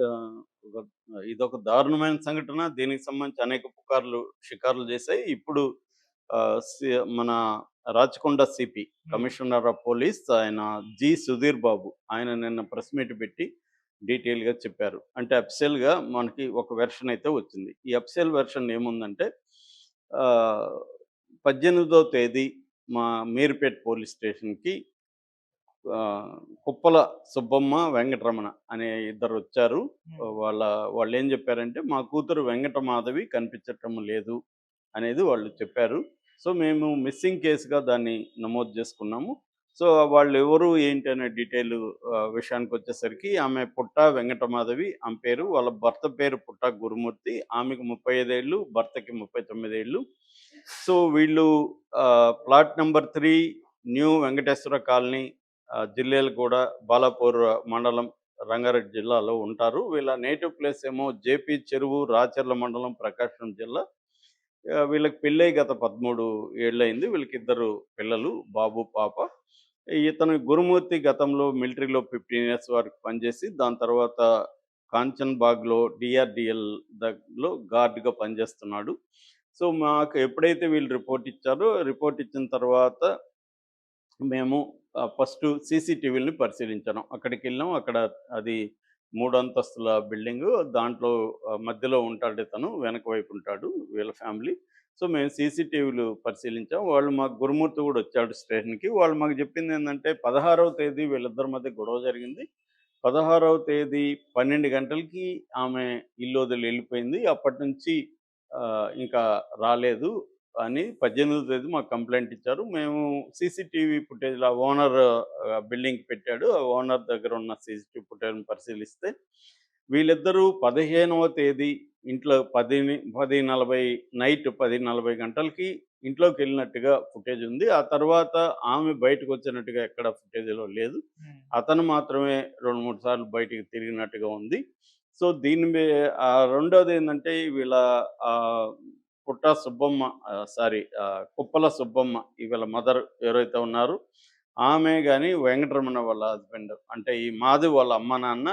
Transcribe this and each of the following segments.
ఆహ్, ఒక ఇదొక దారుణమైన సంఘటన. దీనికి సంబంధించి అనేక షికారులు చేశాయి. ఇప్పుడు ఆహ్, సి మన రాచకొండ సిపి హ్మ్. కమిషనర్ ఆఫ్ పోలీస్ ఆయన సుధీర్ బాబు ఆయన నిన్న ప్రెస్ మీట్ పెట్టి డీటెయిల్‌గా చెప్పారు. అంటే అఫీషియల్‌గా మనకి ఒక వెర్షన్ అయితే వచ్చింది. ఈ అఫీషియల్ వెర్షన్ ఏముందంటే ఆహ్, 18దో తేదీ మా మీర్పేట్ పోలీస్ స్టేషన్‌కి ఆహ్, కుప్పల సుబ్బమ్మ, వెంకటరమణ అనే ఇద్దరొచ్చారు. హ్మ్. వాళ్ళ వాళ్ళేం జెప్పారంటే, "మా కూతురు వెంకటమాధవి కనిపించటం లేదు" అనేది వాళ్ళు చెప్పారు. సో, మేము మిస్సింగ్ కేస్‌గా దాన్ని నమోదు జేసుకున్నాము. సో, వాళ్ళెవరు, ఏంటి అనే విషయానికొచ్చేసరికి ఆమె పుట్ట వెంకటమాధవి ఆమె పేరు. వాళ్ళ భర్త పేరు పుట్ట గురుమూర్తి. ఆమెకు 35 ఏళ్ళు, భర్తకి 39 ఏళ్ళు. సో, వీళ్ళు plot number 3 new Venkateswara colony Jillelaguda, Balapur మండలం, రంగారెడ్డి జిల్లాలో ఉంటారు. వీళ్ళ నేటివ్ ప్లేస్ ఏమో జేపీ చెరువు, రాచర్ల మండలం, ప్రకాశం జిల్లా. వీళ్ళకి పెళ్ళై గత 13 ఏళ్లయింది. వీళ్ళకిద్దరు పిల్లలు బాబు, పాప. ఇతను గురుమూర్తి గతంలో మిలిటరీలో 15 ఇయర్స్ వరకు పనిచేసి, దాని తర్వాత కాంచన్‌బాగ్‌లో డీఆర్‌డీఎల్ లో గార్డ్‌గా పనిచేస్తున్నాడు. సో, మాకు ఎప్పుడైతే వీళ్ళు రిపోర్ట్ ఇచ్చిన తర్వాత మేము ఫస్టు సీసీటీవీలని పరిశీలించాను. అక్కడికెళ్ళాం. అక్కడ అది 3 అంతస్తుల బిల్డింగు. దాంట్లో మధ్యలో ఉంటాడితను. వెనక వైపు ఉంటాడు వీళ్ళ ఫ్యామిలీ. సో, మేము సీసీటీవీలు పరిశీలించాం. వాళ్ళు మాకు గురుమూర్తి గూడా వచ్చాడు స్టేషన్‌కి. వాళ్ళు మాకు చెప్పిందేందంటే 16వ తేదీ వీళ్ళిద్దరి మధ్య గొడవ జరిగింది. 16వ తేదీ 12 గంటలకి ఆమె ఇల్లొదిలి ఎళ్ళిపోయింది. అప్పటినుంచి ఇంకా రాలేదు అని 18వ తేదీ మాకు కంప్లెయింట్ ఇచ్చారు. మేము సీసీటీవీ ఫుటేజ్‌లో ఓనర్ బిల్డింగ్‌కి పెట్టాడు. ఆ ఓనర్ దగ్గర ఉన్న సీసీటీవీ ఫుటేజ్‌ని పరిశీలిస్తే వీళ్ళిద్దరూ 15వ తేదీ ఇంట్లో 10:40 నైట్ 10:40 గంటలకి ఇంట్లోకెళ్ళినట్టుగా ఫుటేజ్ ఉంది. ఆ తర్వాత ఆమె బయటకొచ్చినట్టుగా ఎక్కడ ఫుటేజ్‌లో లేదు. హ్మ్. అతను మాత్రమే 2, 3 సార్లు బయటికి తిరిగినట్టుగా ఉంది. సో, దీని మీ రెండోదేంటంటే వీళ్ళ ఆహ్, పుట్టా సుబ్బమ్మ కుప్పల సుబ్బమ్మ వీళ్ళ మదర్ ఎవరైతే ఉన్నారో, ఆమె గాని, వెంకటరమణ వాళ్ళ హస్బెండ్ అంటే ఈ మాధవ్ వాళ్ళ అమ్మ, నాన్న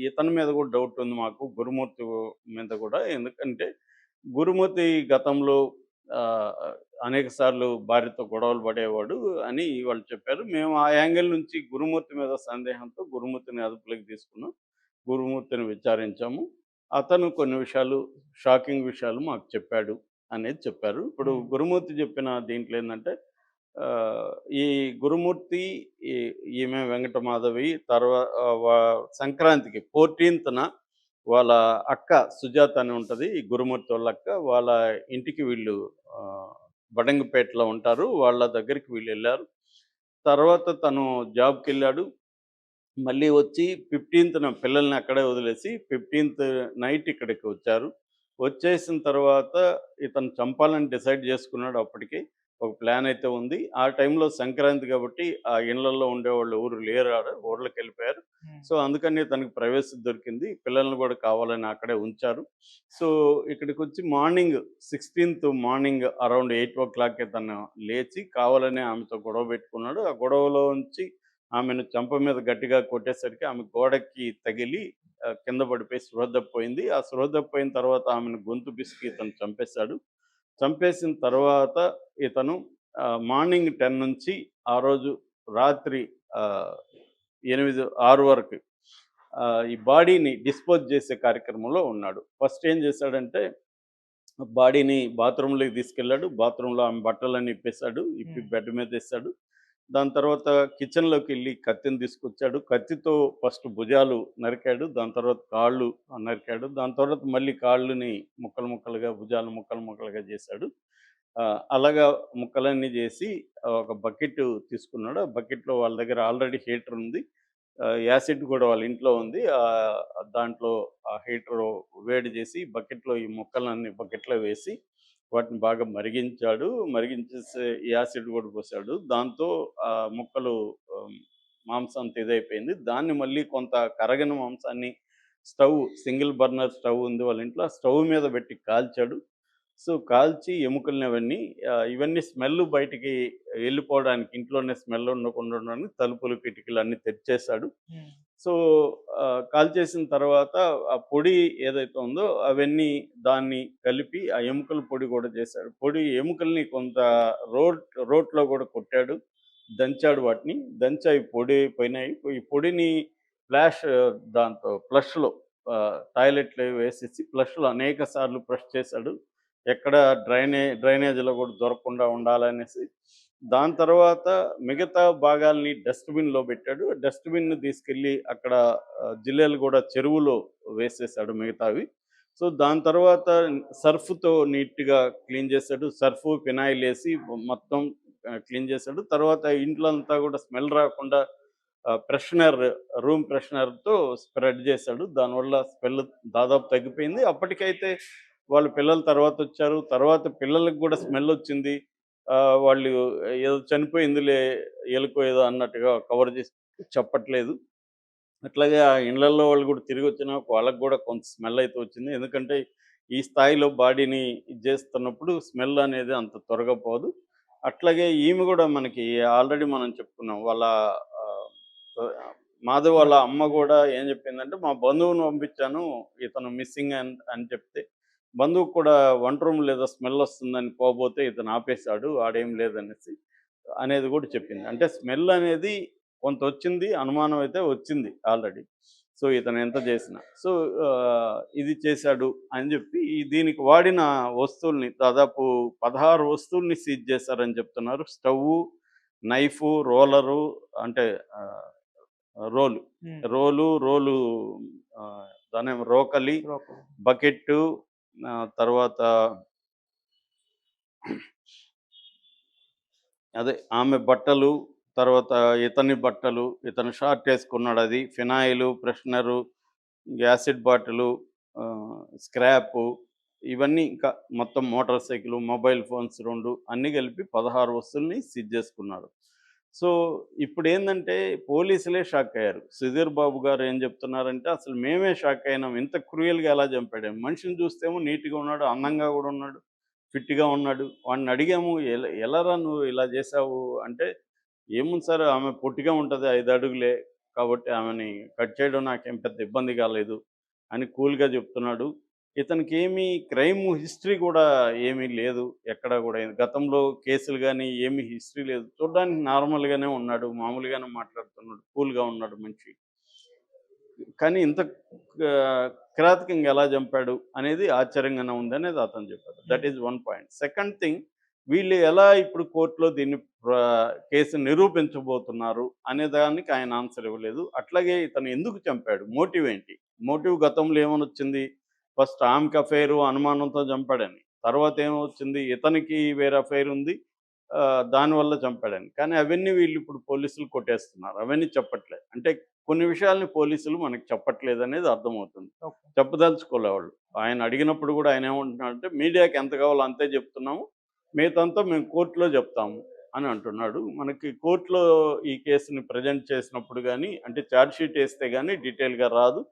ఇతని మీద కూడా డౌట్ ఉంది మాకు. గురుమూర్తి మీద కూడా. ఎందుకంటే గురుమూర్తి గతంలో ఆహ్, అనేక సార్లు భార్యతో గొడవలు పడేవాడు అని వాళ్ళు చెప్పారు. మేము ఆ యాంగిల్ నుంచి గురుమూర్తి మీద సందేహంతో గురుమూర్తిని అదుపులోకి తీసుకున్నాం. గురుమూర్తిని విచారించాము. అతను కొన్ని విషయాలు, షాకింగ్ విషయాలు మాకు చెప్పాడు అనేది చెప్పారు. ఇప్పుడు హ్మ్. గురుమూర్తి చెప్పిన దీంట్లో ఏందంటే ఆహ్, ఈ గురుమూర్తి, ఈ ఈమె వెంకటమాధవి సంక్రాంతికి 14థ్‌న వాళ్ళ అక్క సుజాత అని ఉంటది. ఈ గురుమూర్తి వాళ్ళ అక్క. వాళ్ళ ఇంటికి వీళ్ళు ఆహ్, బడంగపేటలో ఉంటారు. వాళ్ళ దగ్గరికి వీళ్ళెళ్లారు. తర్వాత తను జాబ్‌కెళ్ళాడు. మళ్ళీ వచ్చి 15థ్‌న పిల్లల్ని అక్కడే వదిలేసి 15థ్ నైట్ ఇక్కడికి వచ్చారు. వచ్చేసిన తర్వాత ఇతను చంపాలని డిసైడ్ చేసుకున్నాడు అప్పటికి. ఒక ప్లాన్ అయితే ఉంది. ఆ టైంలో సంక్రాంతి కాబట్టి ఆ ఇళ్ళల్లో ఉండేవాళ్ళు ఎవరు లేరు ఆడ. ఊర్లకెళ్ళిపోయారు. హ్మ్. సో, అందుకని తనకి ప్రైవసీ దొరికింది. పిల్లల్ని కూడా కావాలని అక్కడే ఉంచారు. సో, ఇక్కడికొచ్చి 16థ్ మార్నింగ్ అరౌండ్ 8:00కి తను లేచి కావాలనే ఆమెతో గొడవ పెట్టుకున్నాడు. ఆ గొడవలోంచి ఆమెను చెంప మీద గట్టిగా కొట్టేసరికి ఆమె గోడకి తగిలి కింద పడిపోయి స్పృహ తప్పిపోయింది. ఆ స్పృహ తప్పిపోయిన తర్వాత ఆమెను గొంతు పిసికి ఇతను చంపేశాడు. చంపేసిన తర్వాత ఇతను మార్నింగ్ 10 నుంచి ఆ రోజు రాత్రి ఆహ్, 6 వరకు ఈ బాడీని డిస్పోజ్ చేసే కార్యక్రమంలో ఉన్నాడు. ఫస్ట్ ఏం చేశాడంటే బాడీని బాత్రూమ్‌లోకి తీసుకెళ్ళాడు. బాత్రూమ్‌లో ఆమె బట్టలన్నీ ఇప్పేసాడు. ఇప్పి హ్మ్. బెడ్ మీదేశాడు. దాని తర్వాత కిచెన్‌లోకెళ్ళి కత్తిని తీసుకొచ్చాడు. కత్తితో ఫస్ట్ భుజాలు నరికాడు. దాని తర్వాత కాళ్ళు నరికాడు. దాని తర్వాత మళ్ళీ కాళ్ళని ముక్కలు ముక్కలుగా, భుజాలు ముక్కలు ముక్కలుగా చేశాడు. అలాగా ముక్కలన్నీ చేసి ఒక బకెట్టు తీసుకున్నాడు. ఆ బకెట్‌లో వాళ్ళ దగ్గర ఆల్రెడీ హీటర్ ఉంది. యాసిడ్ కూడా వాళ్ళ ఇంట్లో ఉంది. దాంట్లో ఆ హీటరు వేడి చేసి బకెట్‌లో ఈ ముక్కలన్నీ బకెట్‌లో వేసి వాటిని బాగా మరిగించాడు. మరిగించేసి యాసిడ్ కూడా పోసాడు. దాంతో ముక్కలు ఆహ్, మాంసం అంతా ఇదైపోయింది. దాన్ని మళ్ళీ కొంత కరగని మాంసాన్ని సింగిల్ బర్నర్ స్టవ్ ఉంది వాళ్ళ ఇంట్లో. ఆ స్టవ్ మీద పెట్టి కాల్చాడు. సో, కాల్చి ఎముకల్ని ఇవన్నీ స్మెల్ బయటికి ఎళ్ళిపోవడానికి ఇంట్లోనే స్మెల్ ఉండకుండా ఉండడానికి తలుపులు, కిటికీలు అన్నీ తెరిచేశాడు. హ్మ్. సో, కాల్చేసిన తర్వాత ఆ పొడి ఏదైతే ఉందో అవన్నీ దాన్ని కలిపి ఆ ఎముకల పొడి గూడా చేశాడు. ఎముకల్ని కొంత రోట్లో గూడా కొట్టాడు. దంచాడు వాటిని. దంచి అవి పొడి అయిపోయినాయి. ఈ పొడిని దాంతో ఫ్లష్‌లో టాయిలెట్‌లో వేసేసి ఫ్లష్‌లో అనేక సార్లు ఫ్లష్ చేశాడు. ఎక్కడ డ్రైనేజ్‌లో గూడా దొరకకుండా ఉండాలనేసి. దాని తర్వాత మిగతా భాగాల్ని డస్ట్‌బిన్‌లో పెట్టాడు. డస్ట్‌బిన్‌ని తీసుకెళ్ళి అక్కడ జిల్లేలగూడ చెరువులో వేసేసాడు మిగతావి. సో, దాని తర్వాత సర్ఫ్‌తో నీట్‌గా క్లీన్ చేసాడు. సర్ఫు, ఫినాయిలేసి మొత్తం క్లీన్ చేసాడు. తర్వాత ఇంట్లో అంతా గూడా స్మెల్ రాకుండా రూమ్ ఫ్రెషనర్‌తో స్ప్రెడ్ చేసాడు. దానివల్ల స్మెల్ దాదాపు తగ్గిపోయింది. అప్పటికైతే వాళ్ళ పిల్లలు తర్వాతొచ్చారు. తర్వాత పిల్లలకి గూడా స్మెల్లొచ్చింది. వాళ్ళు ఏదో చనిపోయిందిలే ఎలుకో ఏదో అన్నట్టుగా కవర్ చేసి చెప్పట్లేదు. అట్లాగే ఆ ఇండ్లల్లో వాళ్ళు గూడా తిరిగొచ్చినా వాళ్ళకి గూడా కొంత స్మెల్ అయితే వచ్చింది. ఎందుకంటే ఈ స్థాయిలో బాడీని ఇది జేస్తున్నప్పుడు స్మెల్ అనేది అంత త్వరగా పోదు. అట్లాగే ఈమె గూడా మనకి ఆల్రెడీ మనం చెప్పుకున్నాం. ఆహ్, మాధవ్ వాళ్ళ అమ్మ గూడా ఏం జెప్పిందంటే, మా బంధువుని పంపించాను ఇతను మిస్సింగ్ అని చెప్తే, బంధువుకి కూడా వంట రూమ్‌లో ఏదో స్మెల్ వస్తుందని పోబోతే ఇతను ఆపేసాడు. ఆడేం లేదనేసి అనేది గూడా చెప్పింది. అంటే స్మెల్ అనేది కొంతొచ్చింది. అనుమానం అయితే వచ్చింది ఆల్రెడీ. సో, ఇతను ఎంత చేసినా. సో, ఇది చేశాడు అని జెప్పి దీనికి వాడిన వస్తువుల్ని దాదాపు 16 వస్తువుల్ని సీజ్ చేశారని చెప్తున్నారు. స్టవ్వు, నైఫు, రోలరు అంటే ఆహ్, రోలు. హ్మ్. రోలు దాన్నేమో రోకలి, బ్రోకలి. బకెట్టు తర్వాత అదే ఆమె బట్టలు, తర్వాత ఇతని బట్టలు, ఇతను షార్టేసుకున్నాడది, ఫినాయిలు, ఫ్రెషనరు, యాసిడ్ బాటిలు, స్క్రాపు ఇవన్నీ ఇంకా మొత్తం మోటార్ సైకిలు, మొబైల్ ఫోన్స్ 2 అన్నీ కలిపి 16 వస్తువుల్ని సీజ్ చేసుకున్నారు. సో, ఇప్పుడేందంటే పోలీసులే షాకయ్యారు. సుధీర్ బాబు గారు ఏం చెప్తున్నారంటే, "అసలు మేమే షాకయినాం. ఇంత క్రూయల్‌గా ఎలా చంపాడని. మనిషిని చూస్తేమో నీట్‌గా ఉన్నాడు, అందంగా గూడా ఉన్నాడు, ఫిట్‌గా ఉన్నాడు. వాడినడిగాము ఎలారా నువ్వు ఇలా చేశావు" అంటే, "ఏముంది సార్ ఆమె పొట్టిగా ఉంటది. 5 అడుగులే. కాబట్టి ఆమెని కట్ చేయడం నాకేం పెద్ద ఇబ్బంది కాలేదు" అని కూల్‌గా చెప్తున్నాడు. ఇతనికేమీ క్రైమ్ హిస్టరీ గూడా ఏమీ లేదు. ఎక్కడా గూడా. గతంలో కేసులు గాని ఏమి హిస్టరీ లేదు. చూడ్డానికి నార్మల్‌గానే ఉన్నాడు. మామూలుగానే మాట్లాడుతున్నాడు. కూల్‌గా ఉన్నాడు మనిషి. కానీ ఇంత కిరాతకంగా ఎలా చంపాడు అనేది ఆశ్చర్యంగానే ఉందనేది అతను చెప్పాడు. దట్ హ్మ్. Is one point. Second thing వీళ్ళు ఎలా ఇప్పుడు కోర్ట్‌లో దీన్ని కేసుని నిరూపించబోతున్నారు అనే దానికి ఆయన ఆన్సర్ ఇవ్వలేదు. అట్లాగే ఇతను ఎందుకు చంపాడు? మోటివ్ ఏంటి? మోటివ్ గతంలో ఏమనొచ్చింది? ఫస్ట్ ఆమెకి అఫైరు అనుమానంతో చంపాడని. తర్వాత ఏమొచ్చింది? ఇతనికి వేరే అఫైర్ ఉంది. దానివల్ల చంపాడని. కానీ అవన్నీ వీళ్ళిప్పుడు పోలీసులు కొట్టేస్తున్నారు. అవన్నీ చెప్పట్లే. అంటే కొన్ని విషయాల్ని పోలీసులు మనకు చెప్పట్లేదనేది అర్థమవుతుంది. ఓకే. చెప్పదలుచుకోలే వాళ్ళు. ఆయన అడిగినప్పుడు గూడా ఆయనేమంటున్నాడంటే, "మీడియాకి ఎంత కావాలో అంతే జెప్తున్నాము. మిగతాంతా మేము కోర్ట్‌లో జెప్తాము" అని అంటున్నాడు. మనకి కోర్ట్‌లో ఈ కేసుని ప్రెజెంట్ చేసినప్పుడు గాని, అంటే చార్జ్ షీట్ ఏస్తే గాని డీటెయిల్‌గా రాదు.